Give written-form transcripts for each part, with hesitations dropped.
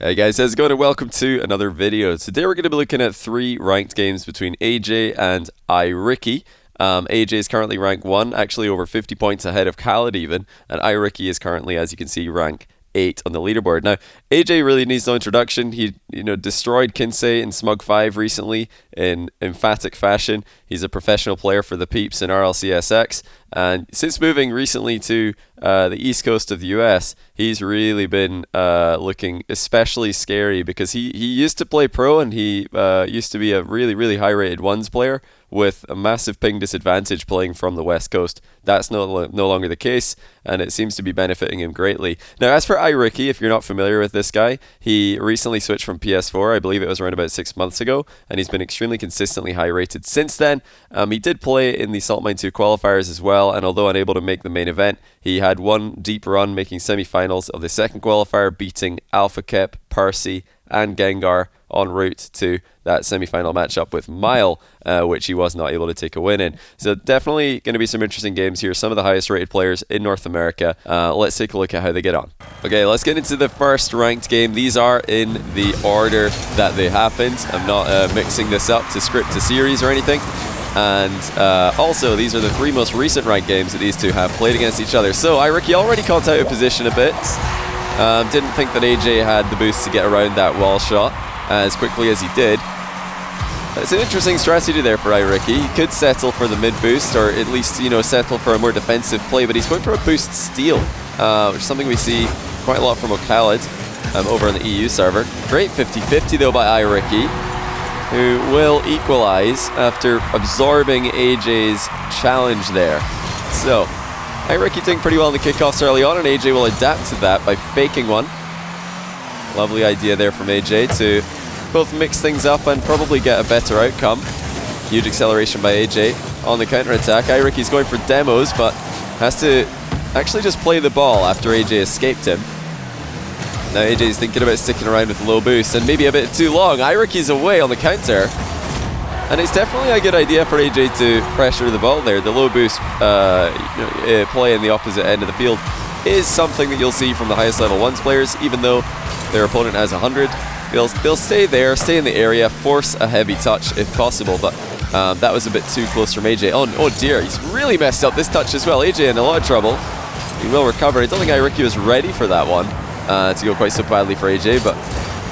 Hey guys, how's it going and welcome to another video. Today we're going to be looking at 3 ranked games between AyyJayy and iRicky. AyyJayy is currently rank 1, actually over 50 points ahead of Khaled even, and iRicky is currently, as you can see, rank 8 on the leaderboard. Now, AyyJayy really needs no introduction. He, destroyed Kinsey in Smug 5 recently in emphatic fashion. He's a professional player for the Peeps in RLCSX, and since moving recently to the east coast of the US, he's really been looking especially scary because he used to play pro and he used to be a really high rated ones player with a massive ping disadvantage playing from the west coast. That's no longer the case, and it seems to be benefiting him greatly. Now, as for iRicky, if you're not familiar with this guy, he recently switched from PS4, I believe it was around about 6 months ago, and he's been extremely consistently high rated since then. He did play in the Salt Mine 2 qualifiers as well, and although unable to make the main event, he had one deep run making semi-finals of the second qualifier, beating Alpha Kep, Percy, and Gengar en route to that semi-final matchup with Mile, which he was not able to take a win in. So definitely going to be some interesting games here. Some of the highest rated players in North America. Let's take a look at how they get on. Okay, let's get into the first ranked game. These are in the order that they happened. I'm not mixing this up to script to series or anything. And also, these are the 3 most recent ranked games that these two have played against each other. So iRicky already caught out of position a bit. Didn't think that AyyJayy had the boost to get around that wall shot as quickly as he did. It's an interesting strategy there for iRicky. He could settle for the mid boost, or at least, settle for a more defensive play, but he's going for a boost steal, which is something we see quite a lot from Khaled over on the EU server. Great 50-50 though by iRicky, who will equalize after absorbing AyyJayy's challenge there. So, iRicky doing pretty well in the kickoffs early on, and AyyJayy will adapt to that by faking one. Lovely idea there from AyyJayy to both mix things up and probably get a better outcome. Huge acceleration by AyyJayy on the counter-attack. iRicky's going for demos, but has to actually just play the ball after AyyJayy escaped him. Now AyyJay's thinking about sticking around with low boost, and maybe a bit too long. iRicky's away on the counter. And it's definitely a good idea for AyyJayy to pressure the ball there. The low boost play in the opposite end of the field is something that you'll see from the highest level ones players, even though their opponent has 100. They'll stay there, stay in the area, force a heavy touch if possible, but that was a bit too close from AyyJayy. Oh dear, he's really messed up this touch as well. AyyJayy in a lot of trouble. He will recover. I don't think iRicky was ready for that one to go quite so badly for AyyJayy, but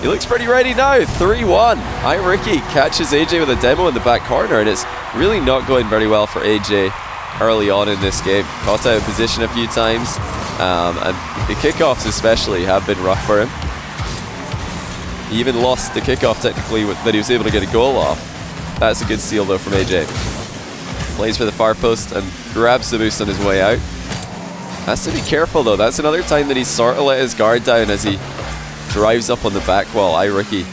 he looks pretty ready now. 3-1. iRicky catches AyyJayy with a demo in the back corner, and it's really not going very well for AyyJayy early on in this game. Caught out of position a few times, and the kickoffs especially have been rough for him. He even lost the kickoff technically that he was able to get a goal off. That's a good steal though from AyyJayy. Plays for the far post and grabs the boost on his way out. Has to be careful though. That's another time that he sort of let his guard down as he drives up on the back wall. iRicky,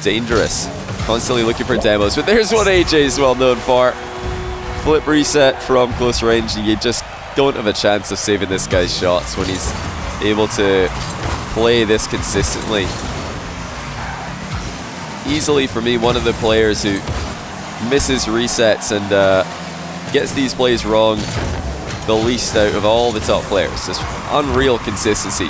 dangerous. Constantly looking for demos, but there's what AyyJayy is well known for. Flip reset from close range. You just don't have a chance of saving this guy's shots when he's able to play this consistently. Easily, for me, one of the players who misses resets and gets these plays wrong the least out of all the top players. Just unreal consistency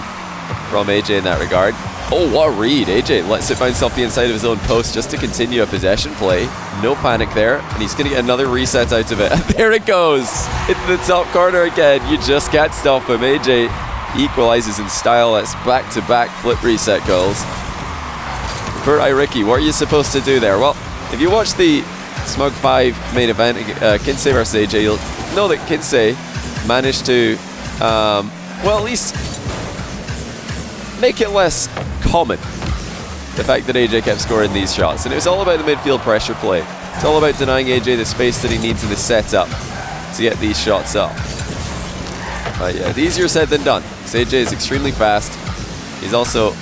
from AyyJayy in that regard. Oh, what a read. AyyJayy lets it bounce off the inside of his own post just to continue a possession play. No panic there, and he's going to get another reset out of it. And there it goes! Into the top corner again. You just can't stop him. AyyJayy equalizes in style. That's back-to-back flip reset goals. For iRicky, what are you supposed to do there? Well, if you watch the Smug 5 main event, Kinsey versus AyyJayy, you'll know that Kinsey managed to, well, at least make it less common, the fact that AyyJayy kept scoring these shots. And it was all about the midfield pressure play. It's all about denying AyyJayy the space that he needs in the setup to get these shots up. But yeah, it's easier said than done, because AyyJayy is extremely fast. He's also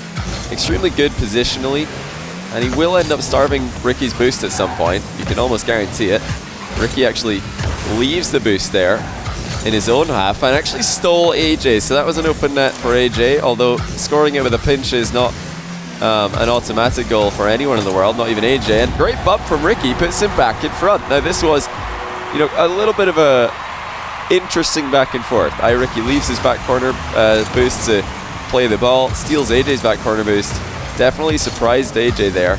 extremely good positionally, and he will end up starving Ricky's boost at some point. You can almost guarantee it. Ricky actually leaves the boost there in his own half and actually stole AyyJayy, so that was an open net for AyyJayy, although scoring it with a pinch is not an automatic goal for anyone in the world, not even AyyJayy. And great bump from Ricky, puts him back in front. Now this was, a little bit of a interesting back and forth. iRicky leaves his back corner boost to play the ball, steals AyyJay's back corner boost, Definitely surprised AyyJayy there.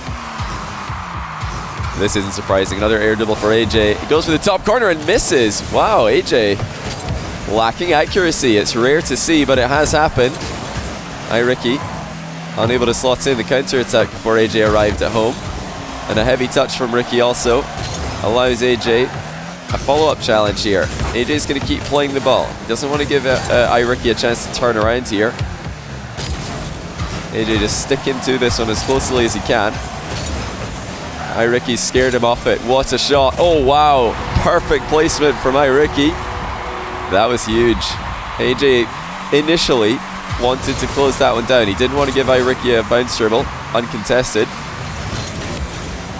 This isn't surprising. Another air dribble for AyyJayy. It goes for the top corner and misses. Wow, AyyJayy lacking accuracy. It's rare to see, but it has happened. iRicky unable to slot in the counter attack before AyyJayy arrived at home. And a heavy touch from Ricky also allows AyyJayy a follow-up challenge here. AyyJayy's going to keep playing the ball. He doesn't want to give iRicky a chance to turn around here. AyyJayy just sticking to this one as closely as he can. iRicky scared him off it. What a shot. Oh, wow. Perfect placement from iRicky. That was huge. AyyJayy initially wanted to close that one down. He didn't want to give iRicky a bounce dribble, uncontested.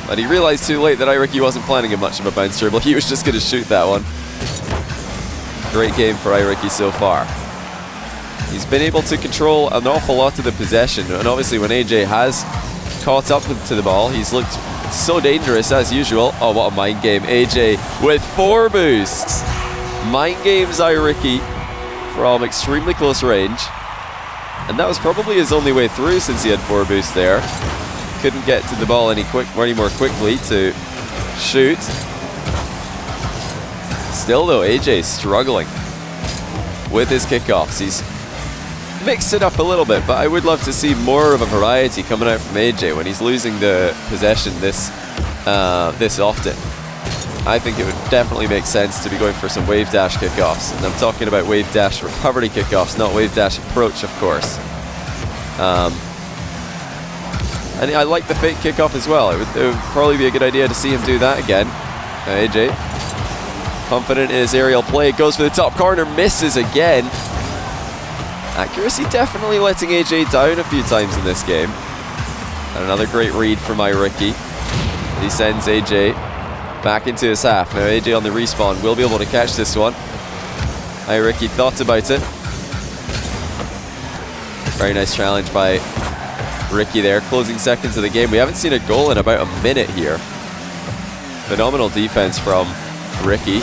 But he realized too late that iRicky wasn't planning much of a bounce dribble. He was just going to shoot that one. Great game for iRicky so far. He's been able to control an awful lot of the possession. And obviously when AyyJayy has caught up to the ball, he's looked so dangerous as usual. Oh, what a mind game. AyyJayy with 4 boosts. Mind games iRicky from extremely close range. And that was probably his only way through since he had 4 boosts there. Couldn't get to the ball any more quickly to shoot. Still though, AyyJayy struggling with his kickoffs. He's mixed it up a little bit, but I would love to see more of a variety coming out from AyyJayy when he's losing the possession this often. I think it would definitely make sense to be going for some wave dash kickoffs. And I'm talking about wave dash recovery kickoffs, not wave dash approach, of course. And I like the fake kickoff as well. It would probably be a good idea to see him do that again. AyyJayy, confident in his aerial play, goes for the top corner, misses again. Accuracy definitely letting AyyJayy down a few times in this game. And another great read from iRicky. He sends AyyJayy back into his half. Now AyyJayy on the respawn will be able to catch this one. iRicky thought about it. Very nice challenge by Ricky there. Closing seconds of the game. We haven't seen a goal in about a minute here. Phenomenal defense from Ricky.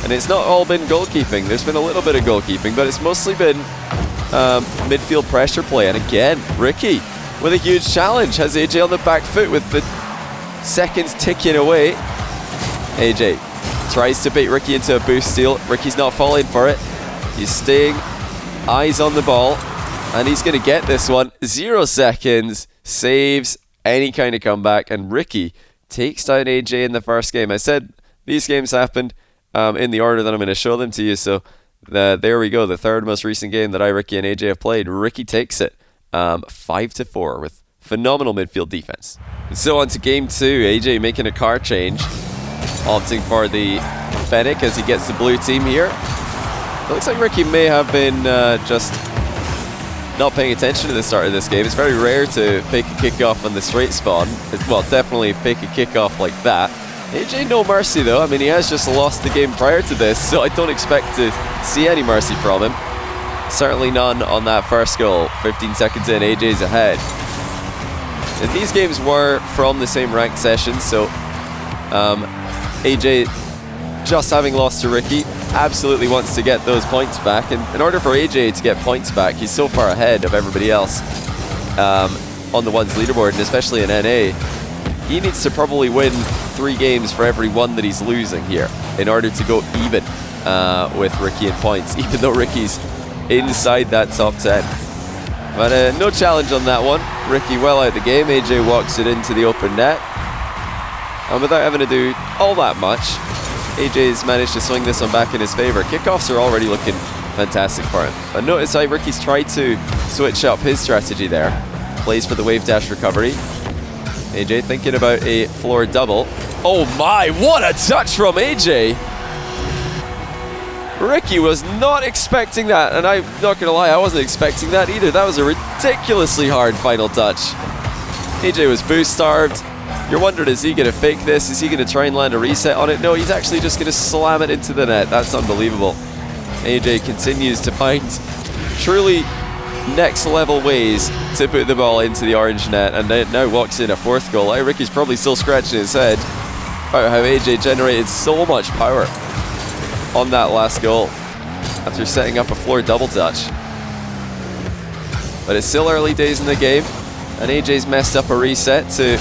And it's not all been goalkeeping. There's been a little bit of goalkeeping, but it's mostly been midfield pressure play. And again, Ricky with a huge challenge. Has AyyJayy on the back foot with the seconds ticking away. AyyJayy tries to bait Ricky into a boost steal. Ricky's not falling for it. He's staying eyes on the ball. And he's going to get this one. 0 seconds. Saves any kind of comeback. And Ricky takes down AyyJayy in the first game. I said these games happened in the order that I'm going to show them to you. So there we go. The third most recent game that iRicky and AyyJayy have played. Ricky takes it 5-4 with phenomenal midfield defense. And so on to game 2. AyyJayy making a car change. Opting for the Fennec as he gets the blue team here. It looks like Ricky may have been just not paying attention to the start of this game. It's very rare to fake a kickoff on the straight spawn. Well, definitely fake a kickoff like that. AyyJayy no mercy though. I mean, he has just lost the game prior to this, so I don't expect to see any mercy from him. Certainly none on that first goal. 15 seconds in, AyyJay's ahead. And these games were from the same ranked session, so AyyJayy, just having lost to Ricky, absolutely wants to get those points back. And in order for AyyJayy to get points back, he's so far ahead of everybody else on the ones leaderboard, and especially in NA. He needs to probably win 3 games for every one that he's losing here in order to go even with Ricky in points, even though Ricky's inside that top 10. But no challenge on that one. Ricky well out the game. AyyJayy walks it into the open net. And without having to do all that much, AyyJay's managed to swing this one back in his favor. Kickoffs are already looking fantastic for him. But notice how Ricky's tried to switch up his strategy there. Plays for the wave dash recovery. AyyJayy thinking about a floor double. Oh my, what a touch from AyyJayy! Ricky was not expecting that, and I'm not gonna lie, I wasn't expecting that either. That was a ridiculously hard final touch. AyyJayy was boost starved. You're wondering, is he gonna fake this? Is he gonna try and land a reset on it? No, he's actually just gonna slam it into the net. That's unbelievable. AyyJayy continues to find truly next level ways to put the ball into the orange net, and it now walks in a 4th goal. Ricky's probably still scratching his head about how AyyJayy generated so much power on that last goal after setting up a floor double touch. But it's still early days in the game. And AyyJay's messed up a reset to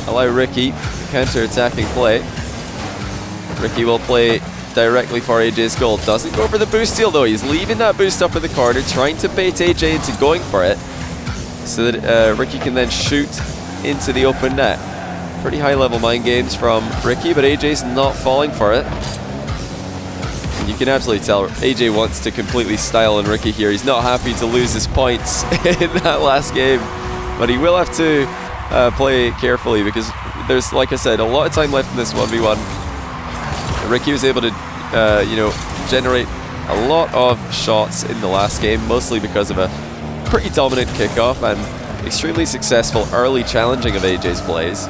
allow Ricky counter-attacking play. Ricky will play directly for AyyJay's goal. Doesn't go for the boost steal though. He's leaving that boost up in the corner, trying to bait AyyJay into going for it, so that Ricky can then shoot into the open net. Pretty high level mind games from Ricky, but AyyJay's not falling for it. And you can absolutely tell AyyJay wants to completely style on Ricky here. He's not happy to lose his points in that last game, but he will have to play carefully, because there's, like I said, a lot of time left in this 1v1. Ricky was able to generate a lot of shots in the last game, mostly because of a pretty dominant kickoff and extremely successful early challenging of AyyJay's plays.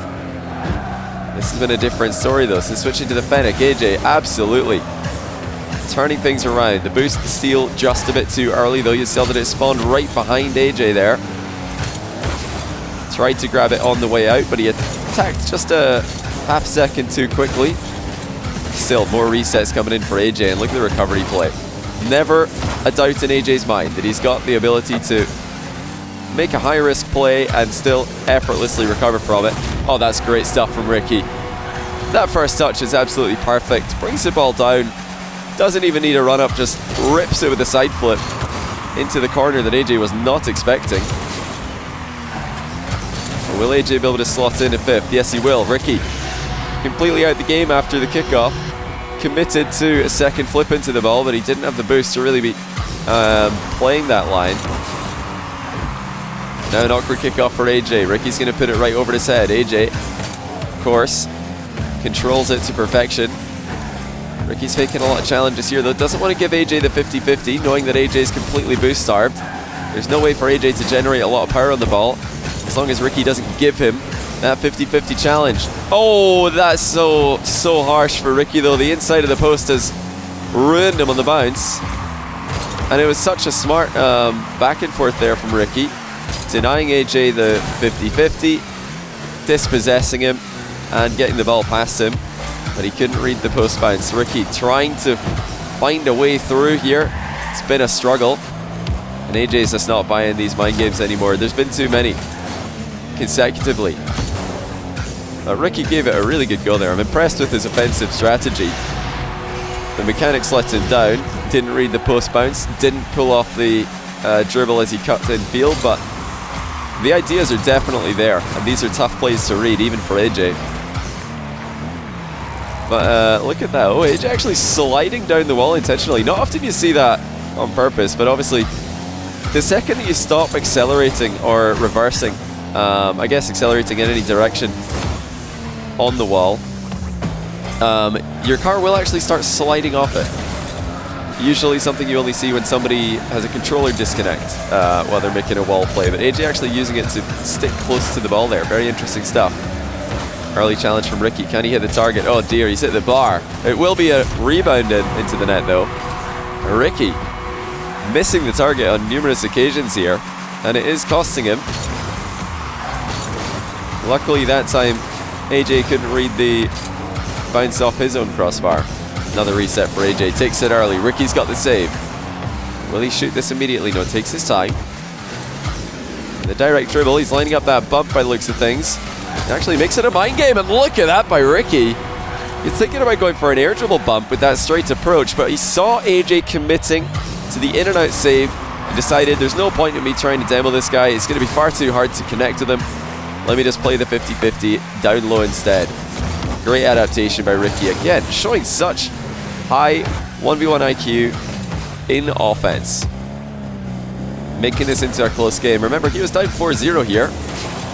This has been a different story though, so switching to the Fennec. AyyJay absolutely turning things around. The boost steal just a bit too early though. You saw that it spawned right behind AyyJay there. Tried to grab it on the way out, but he attacked just a half second too quickly. Still, more resets coming in for AyyJay, and look at the recovery play. Never a doubt in AyyJay's mind that he's got the ability to make a high-risk play and still effortlessly recover from it. Oh, that's great stuff from Ricky. That first touch is absolutely perfect. Brings the ball down. Doesn't even need a run-up, just rips it with a side flip into the corner that AyyJay was not expecting. Will AyyJay be able to slot in a fifth? Yes, he will. Ricky completely out the game after the kickoff. Committed to a second flip into the ball, but he didn't have the boost to really be playing that line. Now an awkward kickoff for AyyJay. Ricky's going to put it right over his head. AyyJay, of course, controls it to perfection. Ricky's faking a lot of challenges here, though. Doesn't want to give AyyJay the 50-50, knowing that AyyJay's completely boost starved. There's no way for AyyJay to generate a lot of power on the ball, as long as Ricky doesn't give him that 50-50 challenge. Oh, that's so harsh for Ricky though. The inside of the post has ruined him on the bounce. And it was such a smart back and forth there from Ricky. Denying AyyJay the 50-50, dispossessing him and getting the ball past him. But he couldn't read the post bounce. Ricky trying to find a way through here. It's been a struggle. And AyyJay's just not buying these mind games anymore. There's been too many consecutively. Ricky gave it a really good go there. I'm impressed with his offensive strategy. The mechanics let him down, didn't read the post bounce, didn't pull off the dribble as he cut in field, but the ideas are definitely there, and these are tough plays to read, even for AyyJay. But look at that. Oh, AyyJay actually sliding down the wall intentionally. Not often you see that on purpose, but obviously the second that you stop accelerating or reversing, I guess accelerating in any direction on the wall, your car will actually start sliding off it. Usually something you only see when somebody has a controller disconnect while they're making a wall play, but AyyJay actually using it to stick close to the ball there. Very interesting stuff. Early challenge from Ricky. Can he hit the target? Oh dear, he's hit the bar. It will be a rebound into the net though. Ricky missing the target on numerous occasions here, and it is costing him. Luckily that time AyyJay couldn't read the bounce off his own crossbar. Another reset for AyyJay. Takes it early. Ricky's got the save. Will he shoot this immediately? No, it takes his time. The direct dribble. He's lining up that bump by the looks of things. He actually makes it a mind game, and look at that by Ricky. He's thinking about going for an air dribble bump with that straight approach, but he saw AyyJay committing to the in and out save and decided there's no point in me trying to demo this guy. It's going to be far too hard to connect with him. Let me just play the 50-50 down low instead. Great adaptation by Ricky. Again, showing such high 1v1 IQ in offense. Making this into a close game. Remember, he was down 4-0 here,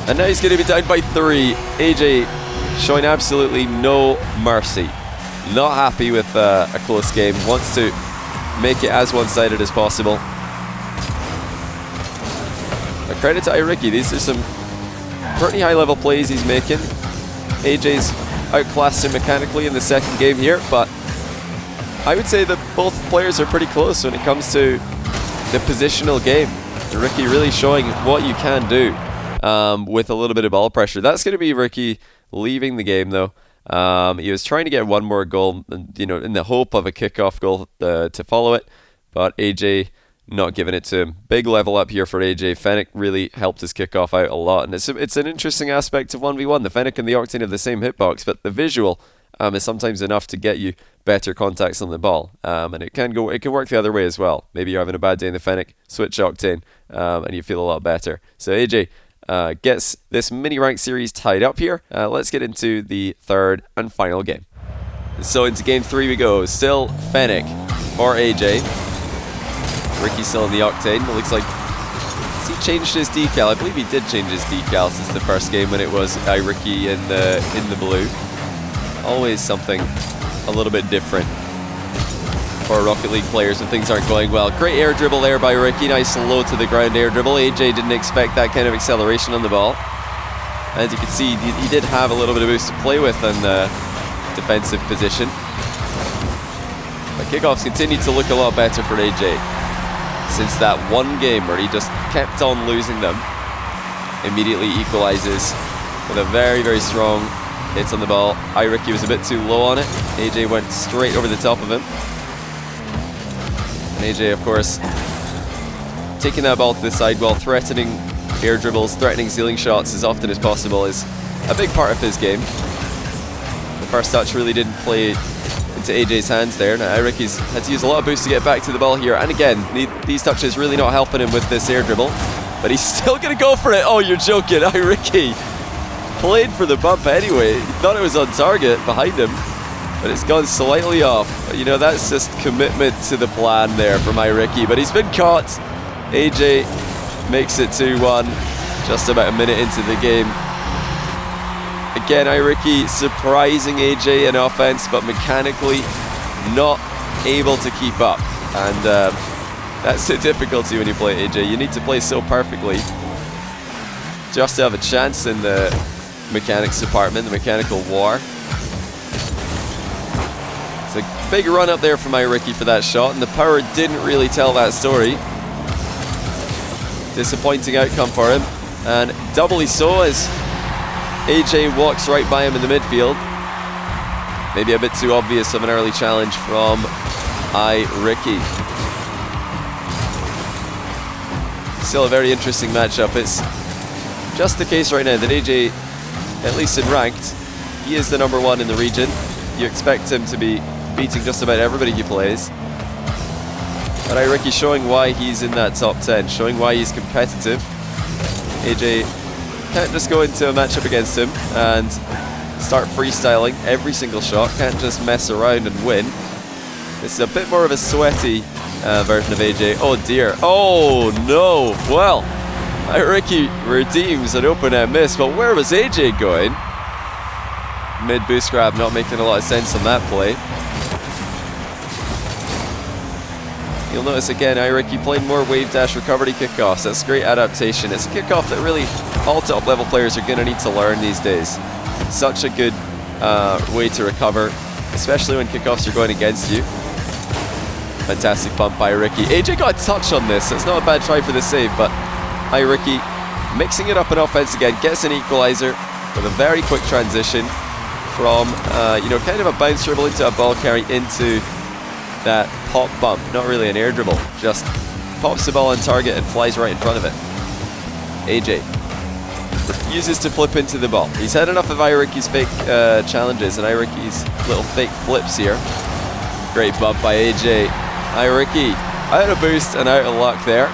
and now he's going to be down by 3. AyyJay showing absolutely no mercy. Not happy with a close game. Wants to make it as one-sided as possible. A credit to iRicky. These are some pretty high-level plays he's making. AyyJay's outclassed him mechanically in the second game here, but I would say that both players are pretty close when it comes to the positional game. Ricky really showing what you can do with a little bit of ball pressure. That's going to be Ricky leaving the game, though. He was trying to get one more goal, in the hope of a kickoff goal to follow it, but AyyJay not giving it to him. Big level up here for AyyJayy. Fennec really helped his kickoff out a lot, and it's an interesting aspect of 1v1. The Fennec and the Octane have the same hitbox, but the visual is sometimes enough to get you better contacts on the ball, and it can work the other way as well. Maybe you're having a bad day in the Fennec, switch Octane, and you feel a lot better. So AyyJayy gets this mini rank series tied up here. Let's get into the third and final game. So into game 3 we go. Still Fennec or AyyJayy. Ricky's still in the Octane. It looks like, has he changed his decal? I believe he did change his decal since the first game when it was iRicky in the blue. Always something a little bit different for Rocket League players when things aren't going well. Great air dribble there by Ricky. Nice low to the ground air dribble. AyyJayy didn't expect that kind of acceleration on the ball. As you can see, he did have a little bit of boost to play with in the defensive position. But kickoffs continue to look a lot better for AyyJayy since that one game where he just kept on losing them. Immediately equalizes with a very, very strong hit on the ball. iRicky was a bit too low on it. AyyJayy went straight over the top of him. And AyyJayy, of course, taking that ball to the side while threatening air dribbles, threatening ceiling shots as often as possible is a big part of his game. The first touch really didn't play into AyyJayy's hands there. Now iRicky's had to use a lot of boost to get back to the ball here, and again, these touches really not helping him with this air dribble, but he's still gonna go for it. Oh, you're joking. iRicky played for the bump anyway. He thought it was on target behind him, but it's gone slightly off. You know, that's just commitment to the plan there from iRicky, but he's been caught. AyyJayy makes it 2-1 just about a minute into the game. Again, iRicky surprising AyyJayy in offense, but mechanically not able to keep up. And that's the difficulty when you play AyyJayy. You need to play so perfectly just to have a chance in the mechanics department, the mechanical war. It's a big run up there from iRicky for that shot, and the power didn't really tell that story. Disappointing outcome for him, and doubly so as AyyJayy walks right by him in the midfield. Maybe a bit too obvious of an early challenge from iRicky. Still a very interesting matchup. It's just the case right now that AyyJayy, at least in ranked, he is the #1 in the region. You expect him to be beating just about everybody he plays. But iRicky showing why he's in that top 10, showing why he's competitive. AyyJayy can't just go into a matchup against him and start freestyling every single shot, can't just mess around and win. This is a bit more of a sweaty version of AyyJayy. Oh dear, oh no, well, iRicky redeems an open end miss, but where was AyyJayy going? Mid boost grab not making a lot of sense on that play. You'll notice again, iRicky playing more wave dash recovery kickoffs. That's great adaptation. It's a kickoff that really all top level players are going to need to learn these days. Such a good way to recover, especially when kickoffs are going against you. Fantastic bump by iRicky. AyyJayy got a touch on this. It's not a bad try for the save, but iRicky mixing it up in offense again, gets an equalizer with a very quick transition from you know, kind of a bounce dribble into a ball carry into that pop bump. Not really an air dribble, just pops the ball on target and flies right in front of it. AyyJayy refuses to flip into the ball. He's had enough of iRicky's fake challenges and iRicky's little fake flips here. Great bump by AyyJayy. iRicky out of boost and out of luck there.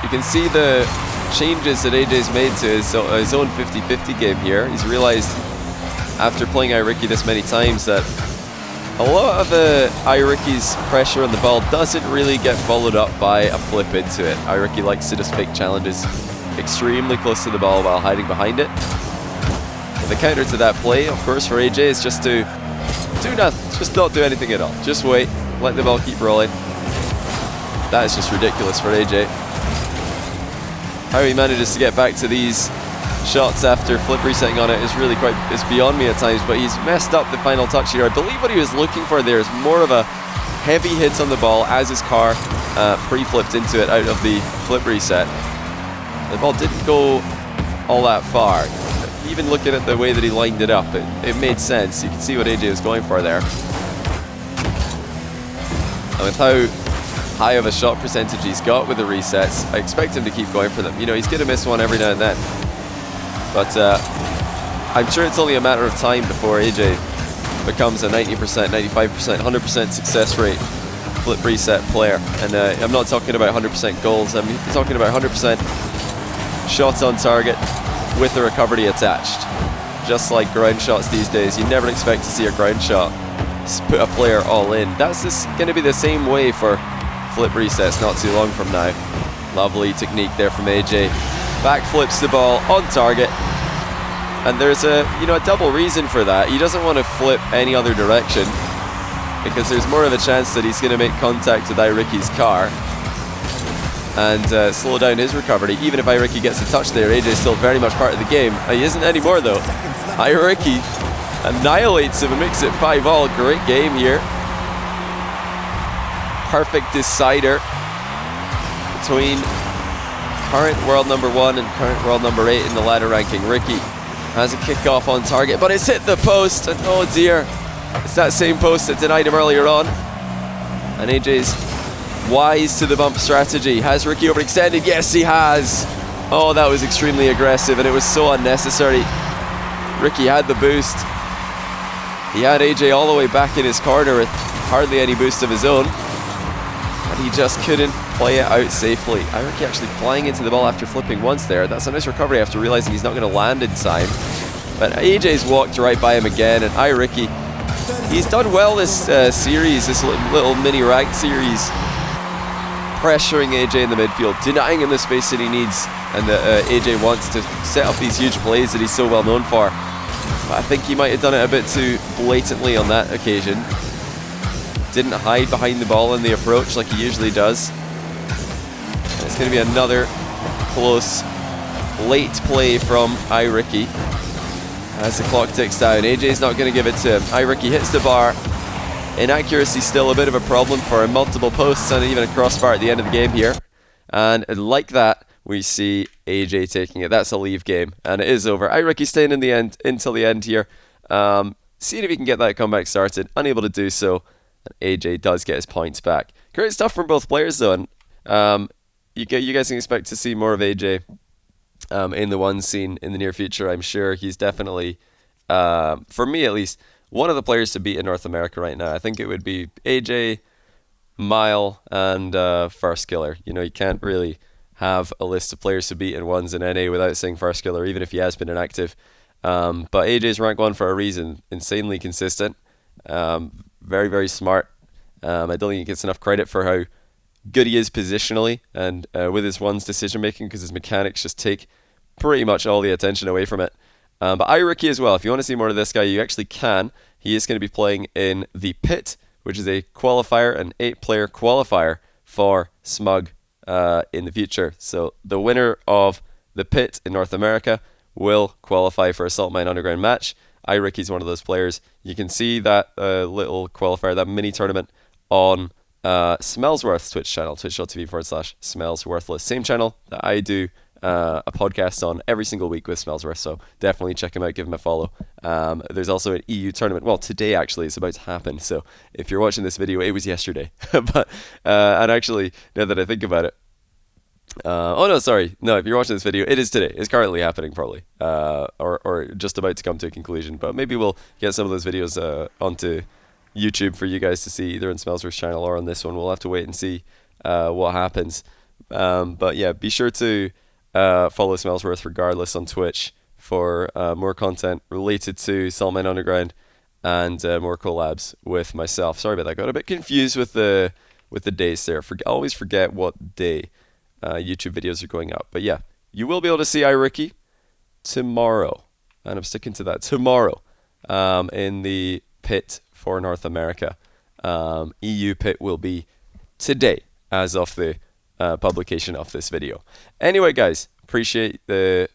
You can see the changes that AyyJayy's made to his own 50-50 game here. He's realized after playing iRicky this many times that a lot of iRicky's pressure on the ball doesn't really get followed up by a flip into it. iRicky likes to just fake challenges extremely close to the ball while hiding behind it. But the counter to that play, of course, for AyyJayy is just to do nothing, just not do anything at all. Just wait, let the ball keep rolling. That is just ridiculous for AyyJayy. How he manages to get back to these shots after flip resetting on it is really it's beyond me at times, but he's messed up the final touch here. I believe what he was looking for there is more of a heavy hit on the ball as his car pre-flipped into it out of the flip reset. The ball didn't go all that far. Even looking at the way that he lined it up, it made sense. You can see what AyyJayy was going for there. And with how high of a shot percentage he's got with the resets, I expect him to keep going for them. You know, he's going to miss one every now and then. But I'm sure it's only a matter of time before AyyJayy becomes a 90%, 95%, 100% success rate flip reset player. And I'm not talking about 100% goals, I'm talking about 100% shots on target with the recovery attached. Just like ground shots these days, you never expect to see a ground shot put a player all in. That's going to be the same way for flip resets not too long from now. Lovely technique there from AyyJayy. Back flips the ball on target. And there's a double reason for that. He doesn't want to flip any other direction because there's more of a chance that he's going to make contact with iRicky's car and slow down his recovery. Even if iRicky gets a touch there, AyyJayy's still very much part of the game. He isn't anymore though. iRicky annihilates him and makes it 5-all. Great game here. Perfect decider between current world number 1 and current world number 8 in the ladder ranking. Ricky has a kickoff on target, but it's hit the post, and oh dear, it's that same post that denied him earlier on. And AyyJayy's wise to the bump strategy. Has Ricky overextended? Yes, he has. Oh, that was extremely aggressive, and it was so unnecessary. Ricky had the boost. He had AyyJayy all the way back in his corner with hardly any boost of his own, and he just couldn't play it out safely. iRicky actually flying into the ball after flipping once there. That's a nice recovery after realizing he's not going to land in time. But AyyJayy's walked right by him again, and iRicky, he's done well this series, this little mini ranked series, pressuring AyyJayy in the midfield, denying him the space that he needs and that AyyJayy wants to set up these huge plays that he's so well known for. But I think he might have done it a bit too blatantly on that occasion. Didn't hide behind the ball in the approach like he usually does. And it's going to be another close late play from iRicky as the clock ticks down. AyyJayy's not going to give it to him. iRicky hits the bar. Inaccuracy still a bit of a problem for him. Multiple posts and even a crossbar at the end of the game here. And like that, we see AyyJayy taking it. That's a leave game, and it is over. iRicky staying in the end until the end here. Seeing if he can get that comeback started. Unable to do so. And AyyJayy does get his points back. Great stuff from both players though, and you guys can expect to see more of AyyJayy in the one scene in the near future. I'm sure he's definitely, for me at least, one of the players to beat in North America right now. I think it would be AyyJayy, Mile, and First Killer. You know, you can't really have a list of players to beat in ones in NA without saying First Killer, even if he has been inactive. But AyyJayy's rank 1 for a reason. Insanely consistent. Very, very smart. I don't think he gets enough credit for how good he is positionally and with his ones decision making, because his mechanics just take pretty much all the attention away from it. But iRicky as well, if you want to see more of this guy, you actually can. He is going to be playing in the Pit, which is a qualifier, an 8-player qualifier for Smug in the future. So the winner of the Pit in North America will qualify for a Salt Mine Underground match. iRicky's one of those players. You can see that little qualifier, that mini tournament on Smellsworth's Twitch channel, twitch.tv/smellsworthless. Same channel that I do a podcast on every single week with Smellsworth, so definitely check him out, give him a follow. There's also an EU tournament, well, today actually it's about to happen, so if you're watching this video, it was yesterday. But and actually, now that I think about it, if you're watching this video, it is today. It's currently happening probably, or just about to come to a conclusion, but maybe we'll get some of those videos onto YouTube for you guys to see, either on Smellsworth's channel or on this one. We'll have to wait and see what happens. But yeah, be sure to follow Smellsworth regardless on Twitch for more content related to Salt Mine Underground and more collabs with myself. Sorry about that, got a bit confused with the days there. Always forget what day YouTube videos are going up. But yeah, you will be able to see iRicky tomorrow, and I'm sticking to that, tomorrow, in the Pit for North America. EU Pit will be today as of the publication of this video. Anyway guys, appreciate you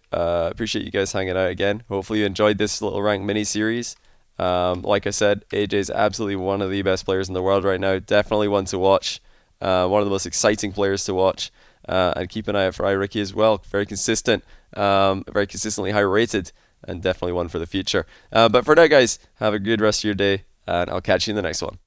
guys hanging out again. Hopefully you enjoyed this little rank mini series. Like I said, AyyJay's absolutely one of the best players in the world right now. Definitely one to watch. One of the most exciting players to watch. And keep an eye out for iRicky as well. Very consistent, very consistently high rated, and definitely one for the future. But for now guys, have a good rest of your day, and I'll catch you in the next one.